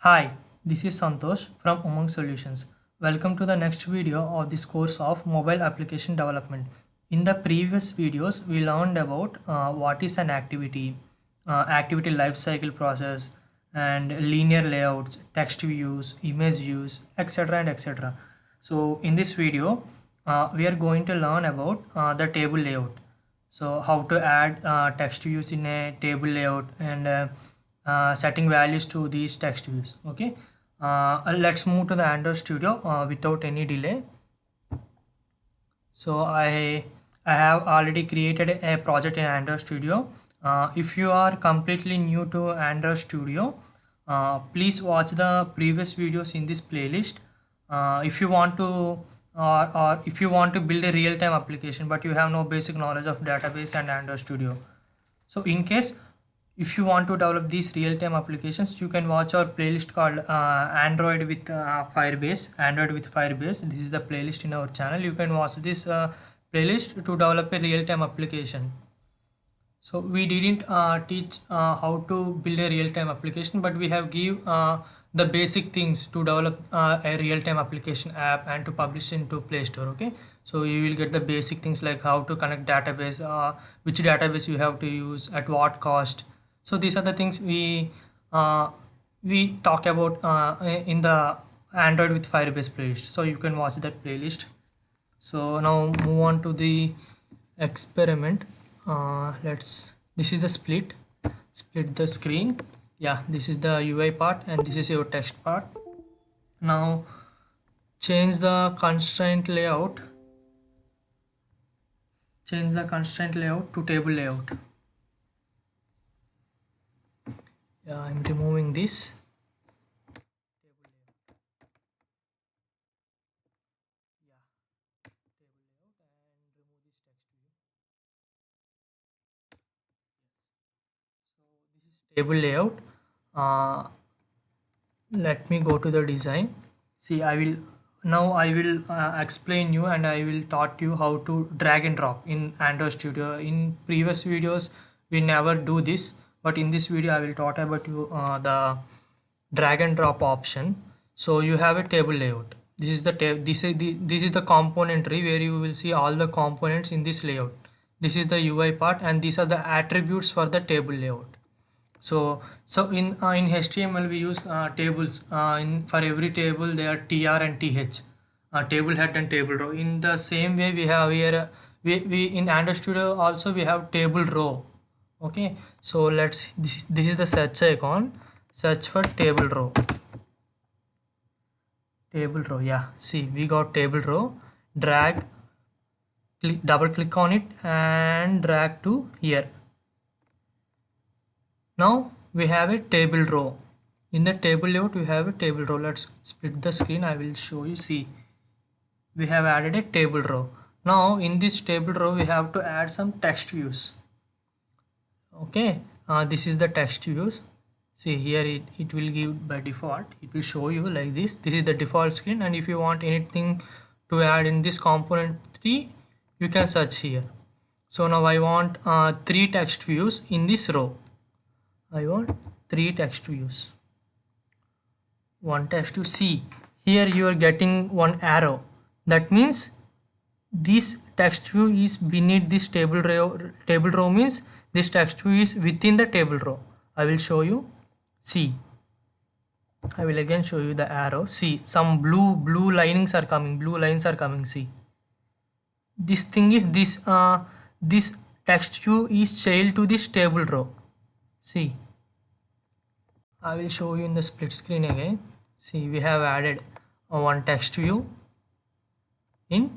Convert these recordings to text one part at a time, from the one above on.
Hi, this is Santosh from Umang Solutions. Welcome to the next video of this course of mobile application development. In the previous videos, we learned about what is an activity, activity lifecycle process, and linear layouts, text views, image views, etc. and etc. So in this video, we are going to learn about the table layout. So how to add text views in a table layout and setting values to these text views. Okay, let's move to the Android Studio without any delay. So I have already created a project in Android Studio. If you are completely new to Android Studio, please watch the previous videos in this playlist. If you want to or if you want to build a real-time application but you have no basic knowledge of database and Android Studio, so in case if you want to develop these real-time applications, you can watch our playlist called Android with Firebase. This is the playlist in our channel. You can watch this playlist to develop a real-time application. So we didn't teach how to build a real-time application, but we have give the basic things to develop a real-time application app and to publish into Play Store. Okay, so you will get the basic things like how to connect database, which database you have to use, at what cost. So these are the things uh, we talk about in the Android with Firebase playlist. So you can watch that playlist. So now move on to the experiment. Let's This is the split the screen. Yeah, this is the UI part and this is your text part. Now change the constraint layout to table layout. Yeah, I'm removing this. Table layout. uh, Let me go to the design. See, I will explain you and I will taught you how to drag and drop in Android Studio. In previous videos we never do this, but in this video I will taught about you the drag and drop option. So you have a table layout. This is the this is the component tree where you will see all the components in this layout. This is the UI part and these are the attributes for the table layout. So in HTML we use tables. In for every table they are tr and th, table head and table row. In the same way we have here we in Android Studio also we have table row. Okay, so this is the search icon. Search for table row. Yeah, see, we got table row. Drag, double click on it and drag to here. Now we have a table row. In the table layout we have a table row. Let's split the screen. I will show you. See, we have added a table row. Now in this table row we have to add some text views. Okay, this is the text views. See here it will give by default. It will show you like this. This is the default screen, and if you want anything to add in this component 3, you can search here. So now I want 3 text views in this row. I want 3 text views. One text to see. Here you are getting one arrow. That means this text view is beneath this table row. Table row means this text view is within the table row. I will show you. See, I will again show you the arrow. See, some blue linings are coming. Blue lines are coming. See, this thing is this text view is child to this table row. See, I will show you in the split screen again. See, we have added one text view in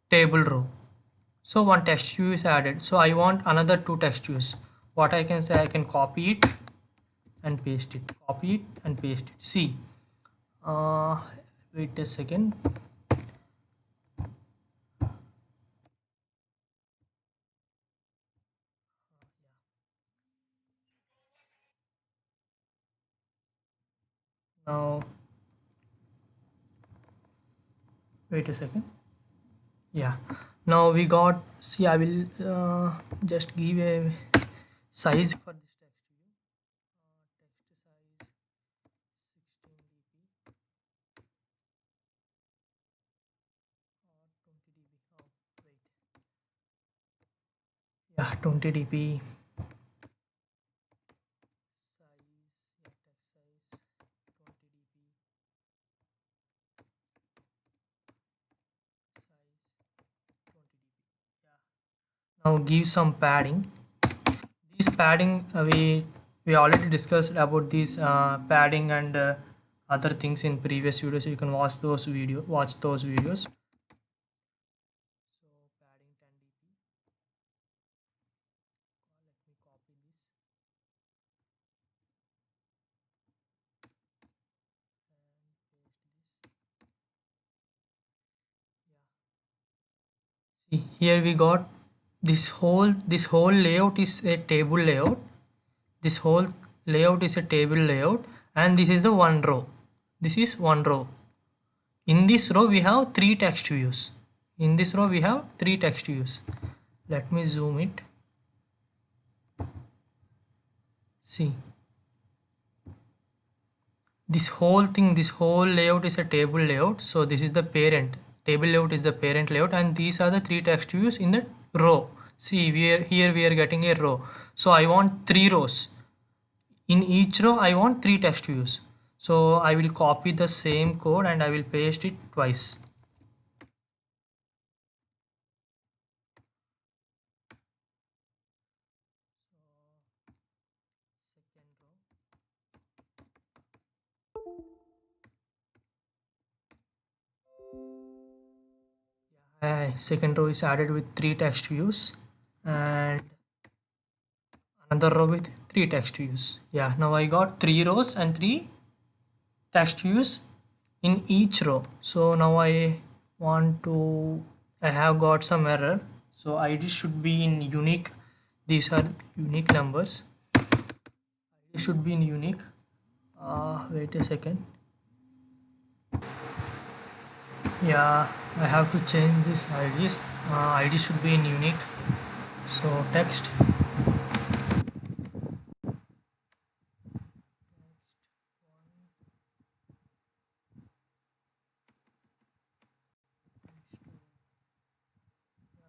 table row. So one text view is added. So I want another 2 text views. What I can say, I can copy it and paste it. Copy it and paste it. See, wait a second. Now wait a second. Yeah, now we got. See, I will just give a size for this text view. Text size Yeah, 20 dp now give some padding. This padding we already discussed about this padding and other things in previous videos. You can watch those videos. So padding 10 dp. Let me copy this and paste this. Yeah. See, here we got this whole layout is a table layout. This whole layout is a table layout, and this is the one row. This is one row. In this row we have three text views. In this row we have three text views. Let me zoom it. See, this whole thing, this whole layout is a table layout. So this is the parent. Table layout is the parent layout, and these are the three text views in the row. See, here we are getting a row. So I want three rows. In each row I want three text views. So I will copy the same code and I will paste it twice. Second row is added with three text views, and another row with three text views. Yeah, now I got three rows and three text views in each row. So now I have got some error. So ID should be in unique. These are unique numbers. ID should be in unique. Wait a second. Yeah, I have to change this IDs. ID should be in unique. So text.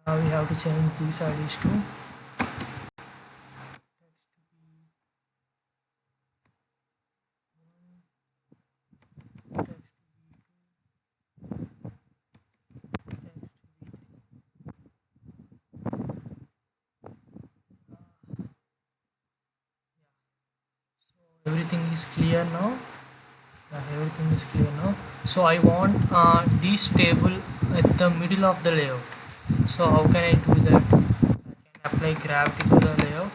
Now we have to change these IDs to everything is clear now. Everything is clear now. So I want this table at the middle of the layout. So how can I do that? I can apply gravity to the layout,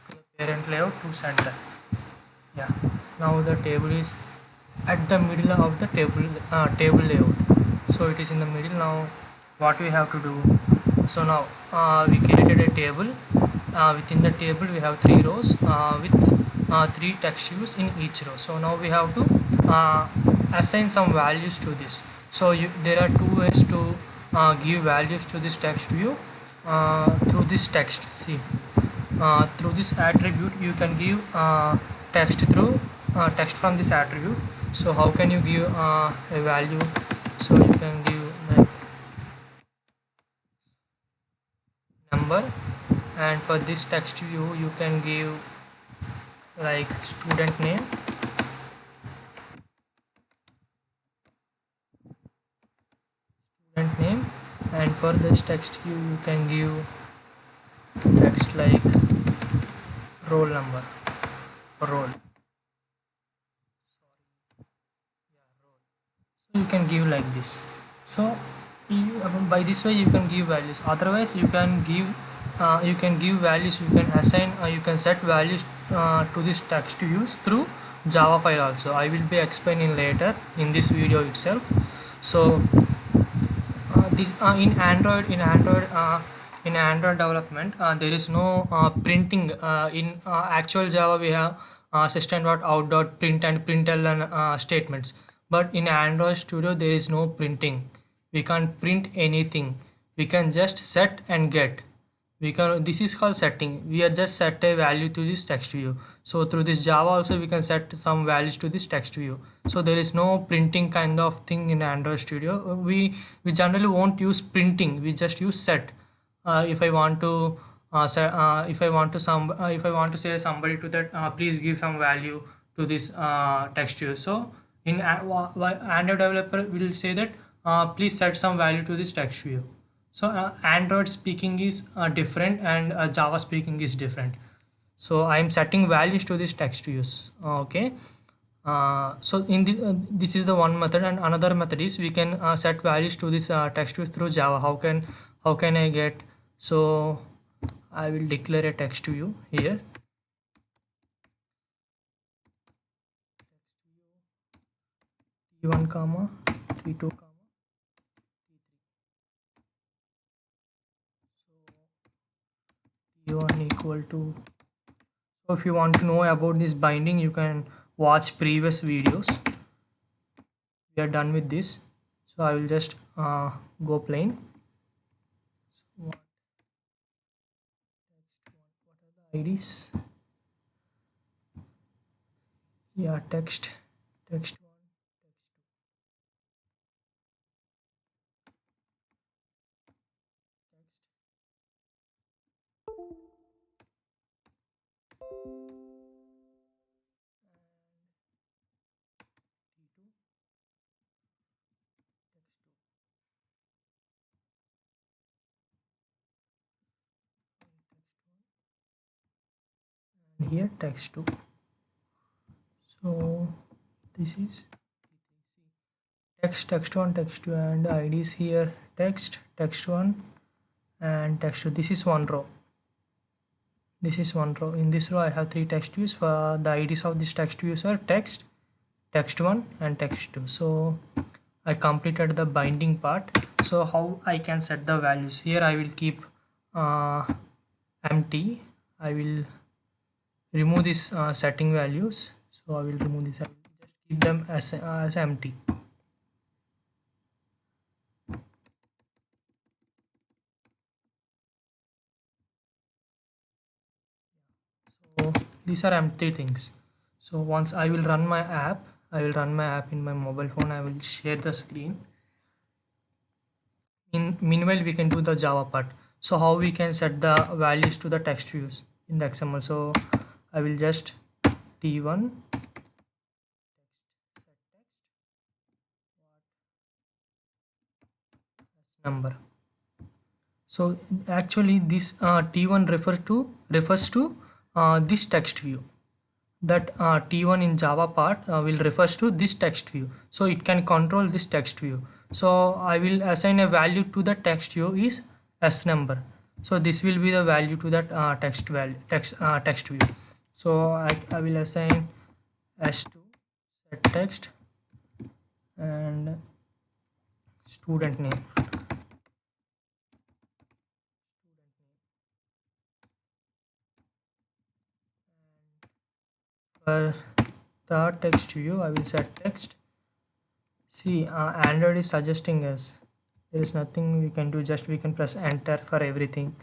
to the parent layout, to center. Yeah, now the table is at the middle of the table layout. So it is in the middle. Now what we have to do? So now we created a table. Within the table we have three rows with three text views in each row. So now we have to assign some values to this. So there are two ways to give values to this text view through this text. See, through this attribute you can give text through text from this attribute. So how can you give a value? So you can give like number, and for this text view you can give like student name, and for this text view you can give text like roll number or roll. So you can give like this. So by this way you can give values. Otherwise you can give values, you can assign, you can set values to this text views through Java file also. I will be explaining later in this video itself. So this in Android development there is no printing. In actual Java we have system.out.print and println statements, but in Android Studio there is no printing. We can't print anything. We can just set and get. This is called setting. We are just set a value to this text view. So through this Java also we can set some values to this text view. So there is no printing kind of thing in Android Studio. We generally won't use printing. We just use set. If I want to if I want to say somebody to that, please give some value to this text view. So in Android developer will say that please set some value to this text view. So Android speaking is different, and Java speaking is different. So I'm setting values to this text views. Okay. So in this is the one method, and another method is we can set values to this text views through Java. How can I get? So I will declare a text view here. T1 comma T2 comma T1 equal to. So if you want to know about this binding, you can watch previous videos. We are done with this, so I will just go plain. So what are the IDs? Yeah, text 1, text 2, and here text 2. So this is text 1, text 2, and IDs here text 1 and text 2. This is one row. This is one row. In this row I have 3 text views. For the IDs of this text views are text 1 and text 2. So I completed the binding part. So how I can set the values? Here I will keep empty. I will remove this setting values. So I will remove this. I will just keep them as empty. So these are empty things. So once I will run my app in my mobile phone. I will share the screen. Meanwhile we can do the Java part. So how we can set the values to the text views in the XML? So I will just T1 number. So actually this T1 refers to this text view. That T1 in Java part will refers to this text view. So it can control this text view. So I will assign a value to the text view is s number. So this will be the value to that text view. So I will assign s2 set text and student name. For the text view I will set text. See, Android is suggesting us there is nothing we can do, just we can press enter for everything.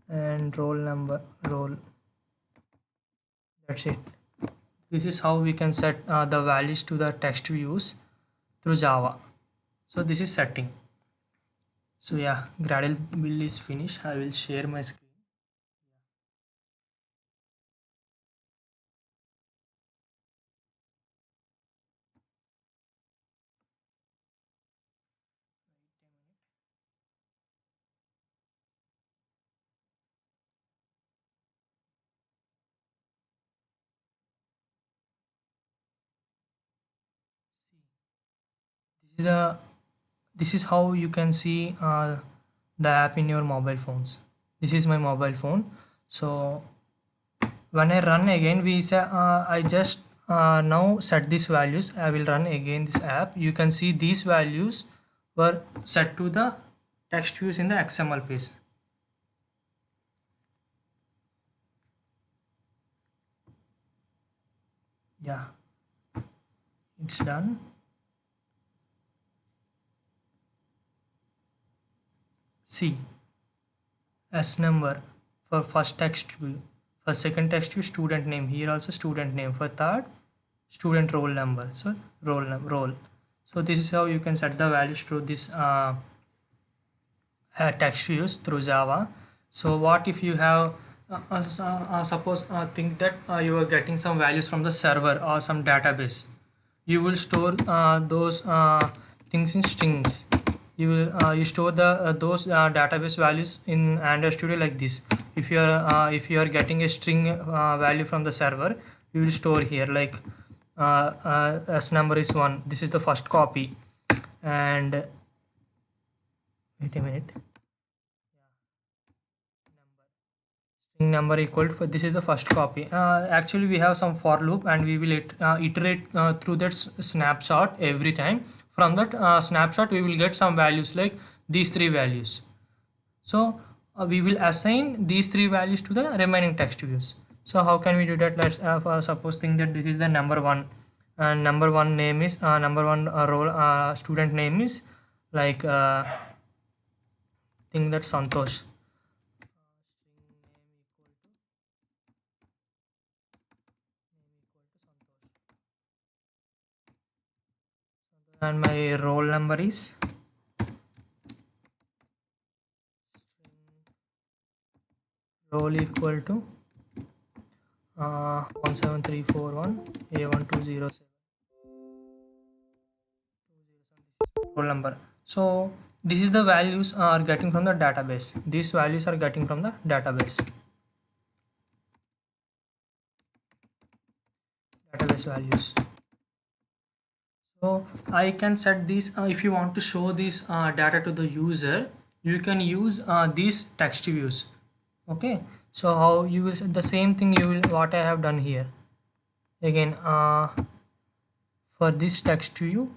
And roll number, roll, that's it. This is how we can set the values to the text views through Java. So this is setting. So yeah, Gradle build is finished. I will share my screen. This is how you can see the app in your mobile phones. This is my mobile phone. So when I run again, we say I just now set these values. I will run again this app. You can see these values were set to the text views in the XML page. Yeah, it's done. See, S number for first text view, for second text view student name, here also student name, for third student roll number, so roll. So this is how you can set the values to this text views through Java. So what if you have suppose think that you are getting some values from the server or some database. You will store those things in strings. You store the those database values in Android Studio like this. If you are getting a string value from the server, you will store here like s number is 1. This is the first copy. And wait a minute. String number equal to, this is the first copy. Actually we have some for loop, and we will iterate through that snapshot every time. From that snapshot we will get some values like these three values. So we will assign these three values to the remaining text views. So how can we do that? Let's suppose think that this is the number one, and number one name is number one role student name is like think that Santosh. And my roll number is roll equal to 17341 A1207 roll number. So this is the values are getting from the database. These values are getting from the database values. So I can set these if you want to show this data to the user, you can use these text views. Okay, so how you will the same thing you will what I have done here. Again for this text view,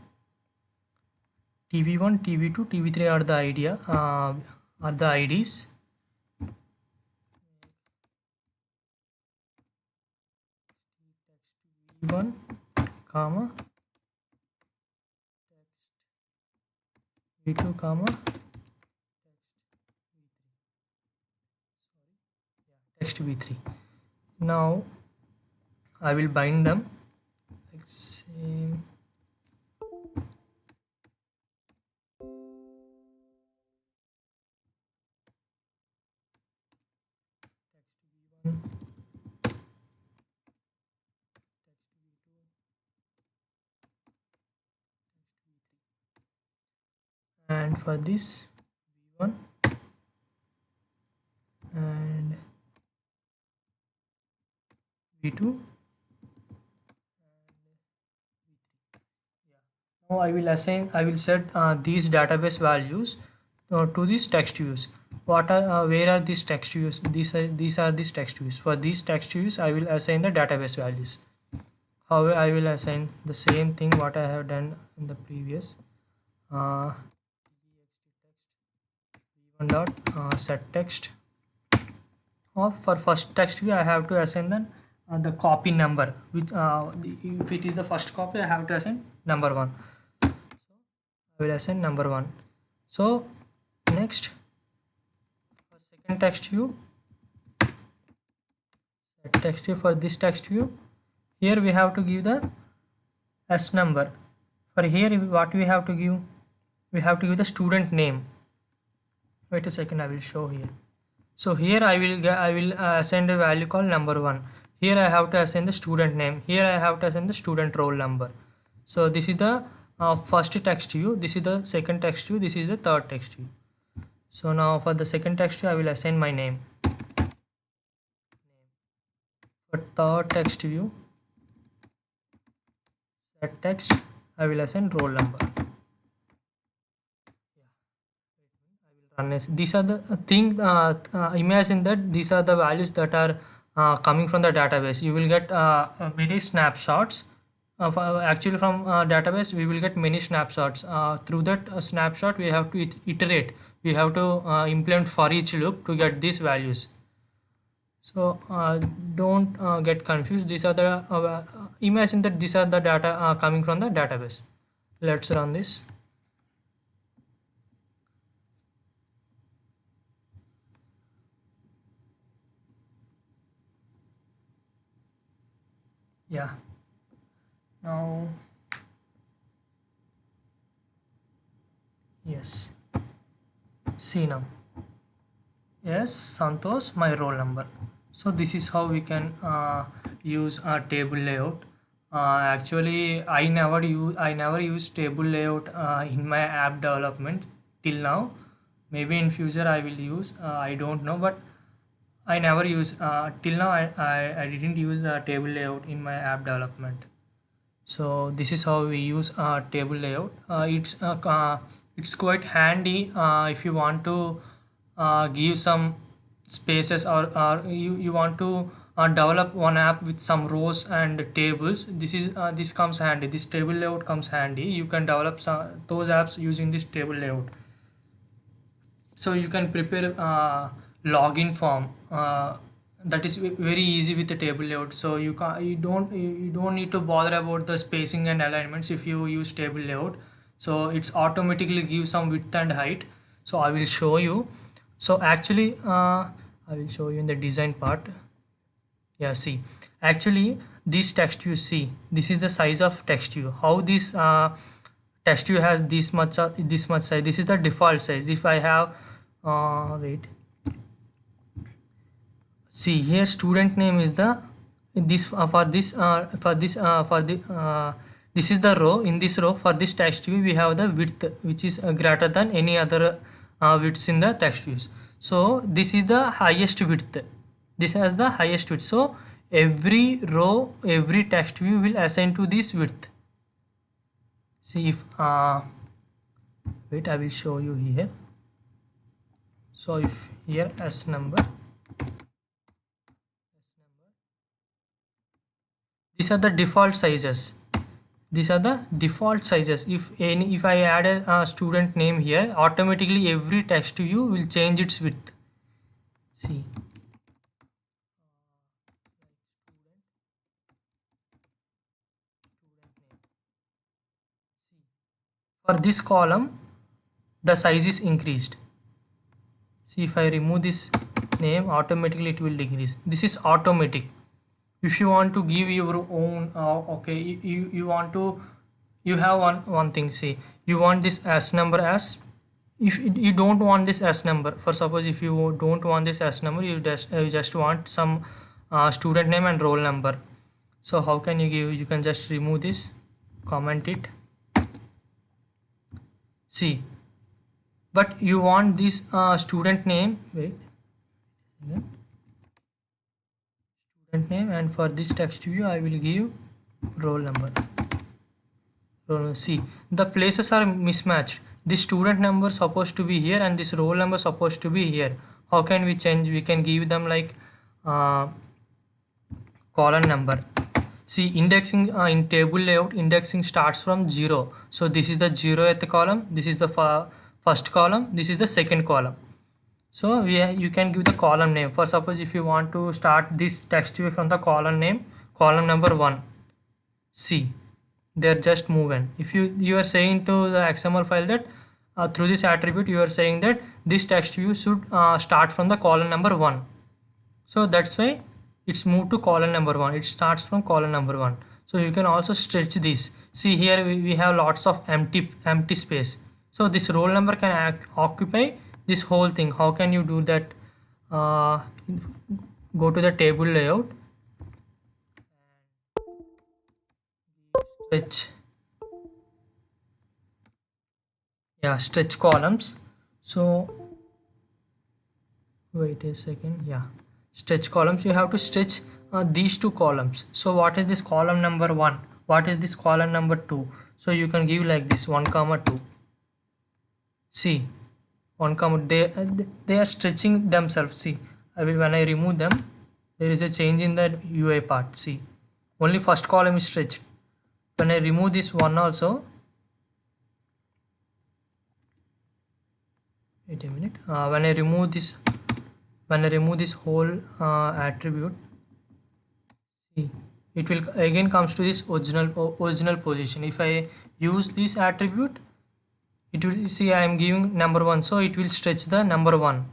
TV1, TV2, TV3 are the are the IDs. TV1, comma V2, comma text V3. Now I will bind them like same. And for this V1 and V2. Now I will set these database values to these text views. What are where are these text views? These are these text views. For these text views I will assign the database values. However, I will assign the same thing what I have done in the previous v1 dot set text of. For first text view I have to assign the copy number, which if it is the first copy I have to assign number 1. So I will assign number 1. So next for second text view, set text view, for this text view here we have to give the s number. For here what we have to give, we have to give the student name. Wait a second, I will show here. So here I will assign a value called number 1. Here I have to assign the student name. Here I have to assign the student roll number. So this is the first text view. This is the second text view. This is the third text view. So now for the second text view I will assign my name. For third text view, set text, I will assign roll number. These are the thing. Imagine that these are the values that are coming from the database. You will get many snapshots. Actually, from database, we will get many snapshots. Through that snapshot, we have to iterate. We have to implement for each loop to get these values. So don't get confused. These are the imagine that these are the data coming from the database. Let's run this. Yeah. Now, yes. See now. Yes, Santosh, my roll number. So this is how we can use a table layout. Actually, I never use table layout in my app development till now. Maybe in future I will use. I don't know, but I never use till now. I didn't use the table layout in my app development. So this is how we use table layout. It's quite handy if you want to give some spaces, or you want to develop one app with some rows and tables. This comes handy. This table layout comes handy. You can develop those apps using this table layout. So you can prepare login form that is very easy with the table layout. So you don't need to bother about the spacing and alignments if you use table layout. So it's automatically gives some width and height. So I will show you. So actually I will show you in the design part. Yeah, see, actually this text view, see, this is the size of text view. How this text view has this much size. This is the default size. If I have wait, see here, student name is the this for the this is the row. In this row, for this text view we have the width which is greater than any other widths in the text views. So this is the highest width. This has the highest width. So every row, every text view will assign to this width. See if wait, I will show you here. So if here S number, these are the default sizes. These are the default sizes. If I add a student name here, automatically every text view will change its width. See, for this column the size is increased. See, if I remove this name, automatically it will decrease. This is automatic. If you want to give your own okay, you want to, you have one thing. See, you want this S number as, if you don't want this S number, for suppose if you don't want this S number, you just want some student name and roll number. So how can you give? You can just remove this, comment it. See, but you want this student name, wait, student name, and for this text view I will give roll number. See, the places are mismatched. This student number supposed to be here and this roll number supposed to be here. How can we change? We can give them like column number. See, indexing in table layout, indexing starts from 0. So this is the 0th column, this is the first column, this is the second column. So you can give the column name. For suppose if you want to start this text view from the column name, column number 1. See, they're just moving. If you are saying to the XML file that through this attribute you are saying that this text view should start from the column number 1. So that's why it's moved to column number 1. It starts from column number 1. So you can also stretch this. See, here we have lots of empty space. So this roll number can occupy this whole thing. How can you do that? Go to the table layout, stretch, yeah, stretch columns. So wait a second, yeah, stretch columns. You have to stretch these two columns. So what is this column number 1? What is this column number 2? So you can give like this 1 comma 2. See, 1 comma, they are stretching themselves. See, when I remove them, there is a change in the UI part. See, only first column is stretched. When I remove this one also, wait a minute, when I remove this whole attribute, see, it will again comes to this original position. If I use this attribute, it will, see, I am giving number 1, so it will stretch the number 1.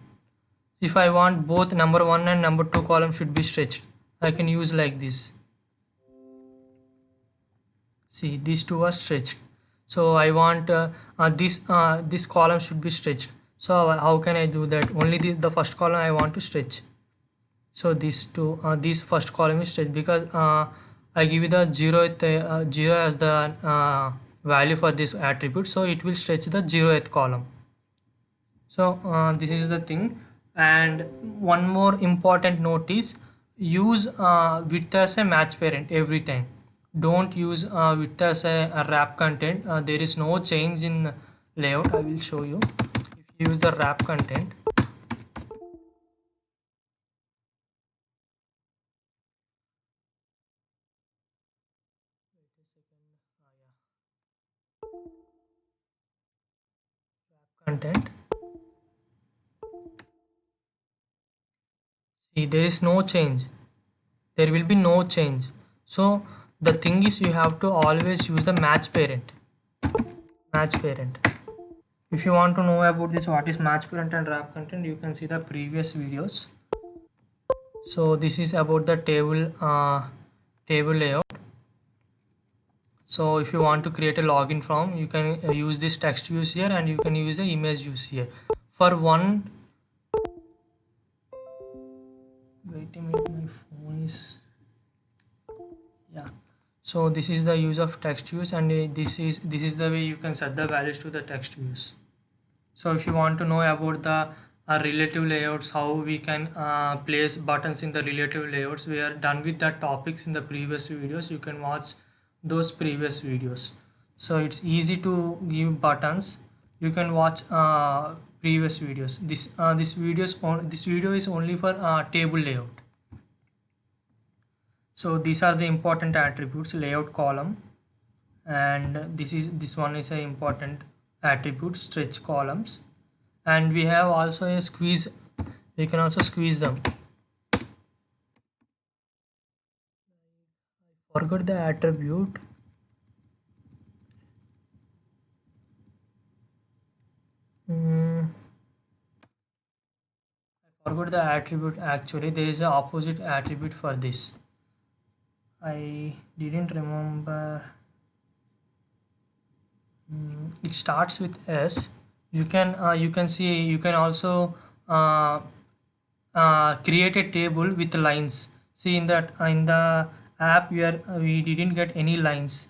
If I want both number 1 and number 2 column should be stretched, I can use like this. See, these two are stretched. So I want this column should be stretched. So how can I do that? Only the first column I want to stretch. So this first column is stretched because I give you the zero as the value for this attribute, so it will stretch the 0th column. So this is the thing. And one more important note is use width as a match parent every time. Don't use width as a wrap content. There is no change in layout. I will show you. If you use the wrap content, content, see, there is no change. There will be no change. So the thing is, you have to always use the match parent. Match parent. If you want to know about this, what is match parent and wrap content, you can see the previous videos. So this is about the table layout. So if you want to create a login form, you can use this text views here, and you can use the image views here. For one, wait a minute, my phone is, yeah. So this is the use of text views, and this is the way you can set the values to the text views. So if you want to know about the relative layouts, how we can place buttons in the relative layouts, we are done with the topics in the previous videos. You can watch those previous videos. So it's easy to give buttons. You can watch previous videos. This video is only for table layout. So these are the important attributes: layout column, and this one is a important attribute, stretch columns. And we have also a squeeze. We can also squeeze them. Forgot the attribute. I forgot the attribute. Actually, there is an opposite attribute for this. I didn't remember. It starts with S. You can see, you can also create a table with lines. See, in the app we didn't get any lines.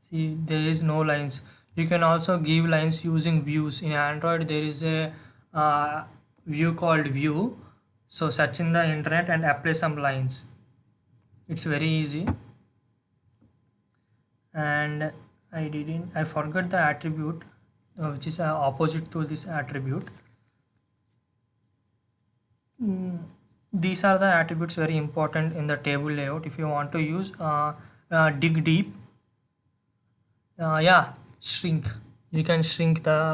See, there is no lines. You can also give lines using views. In Android, there is a view called view. So search in the internet and apply some lines. It's very easy. And I forgot the attribute which is opposite to this attribute. These are the attributes very important in the table layout. If you want to use dig deep, yeah, shrink. You can shrink the,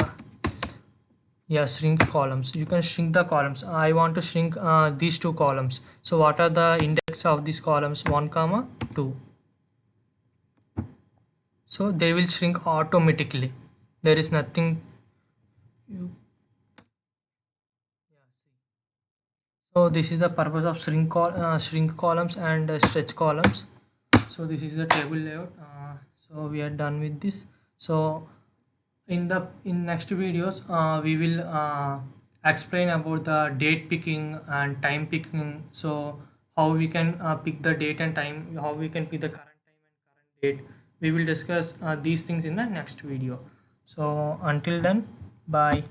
yeah, shrink columns. You can shrink the columns. I want to shrink these two columns. So what are the index of these columns? 1, 2. So they will shrink automatically. There is nothing. So this is the purpose of shrink columns and stretch columns. So this is the table layout. So we are done with this. So in next videos we will explain about the date picking and time picking. So how we can pick the date and time, how we can pick the current time and current date. We will discuss these things in the next video. So until then, bye.